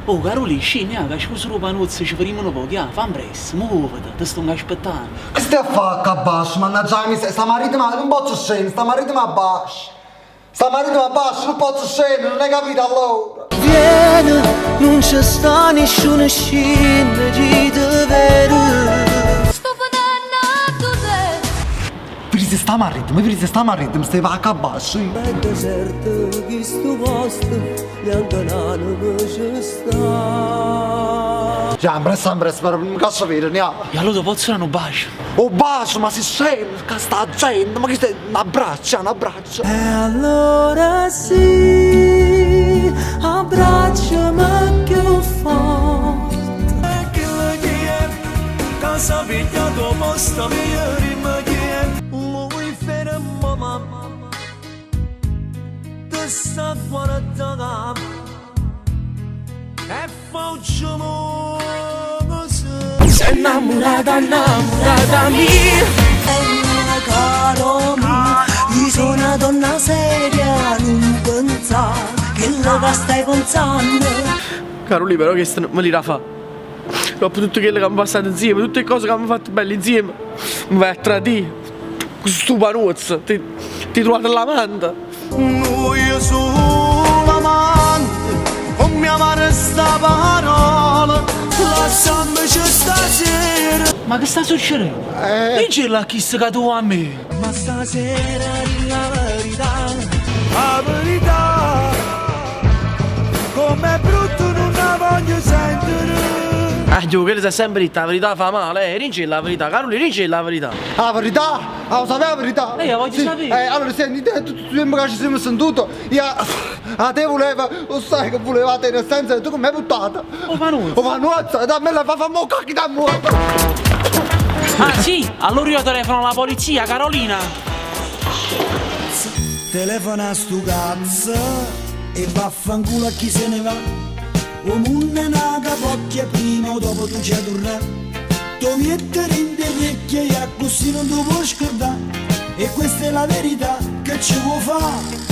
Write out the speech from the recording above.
Oh, Caroli, scendi, che ci fossero panuzzi, ci faremo un po', fammi presto, muoviti, ti sto aspettando. Che stai a fare, Cabascio? Mannaggia la miseria, sta marito ma non posso scendere, sta marito ma basso. Sta marito ma basso, non posso scendere, non hai capito allora? Vieni, non ci sta nessuno scena di dovere. Mi prese sta marito, mi stai a Cabascio. È deserto questo posto, neanche l'anima ci sta. Già, sempre, spero, non mi cazzo vedere, neanche. E allora posso dare un bacio? Oh, bacio, ma si sente, che sta gente, ma che stai, un abbraccio. E allora sì, abbracciami più forte. E che la che casa vita dopo sta migliore ma che lui fermo mamma ti sta guardando e facciamo così. Sei innamorata mia è una caro mia. Io sono una donna seria, non pensare che lo che stai pensando. Caroli, però che me li fa. Dopo tutto quello che abbiamo passato insieme, tutte le cose che abbiamo fatto belle insieme, mi vai a tradire. Questo panuzzo, ti trovate l'amante. Io sono l'amante, con mia madre sta parola, lasciamoci stasera. Ma che sta succedendo? Diccelo a chi si cade a me. Ma stasera di la verità, com'è brutto non la voglio sentere. Io che sei sempre detta, la verità fa male, rinci la verità, Caroli, rinci la verità. La verità? Lo sapevi la verità? La voglio sapere. Allora, senti, tutti i tempi che ci siamo sentiti, io a te voleva, lo sai che voleva te, nel senso che tu come hai buttata? Oh, Panuzzo. Oh, Panuzzo, dammi la fa mo' cacchi da mo'. Ah, sì? Allora io telefono alla polizia, Carolina. Telefona a stu cazzo e vaffanculo a chi se ne va. O munne na capocchia prima o dopo tu ci tornerà. Tu mettere in te vecchie e così non ti puoi scordare. E questa è la verità che ci vuoi fare.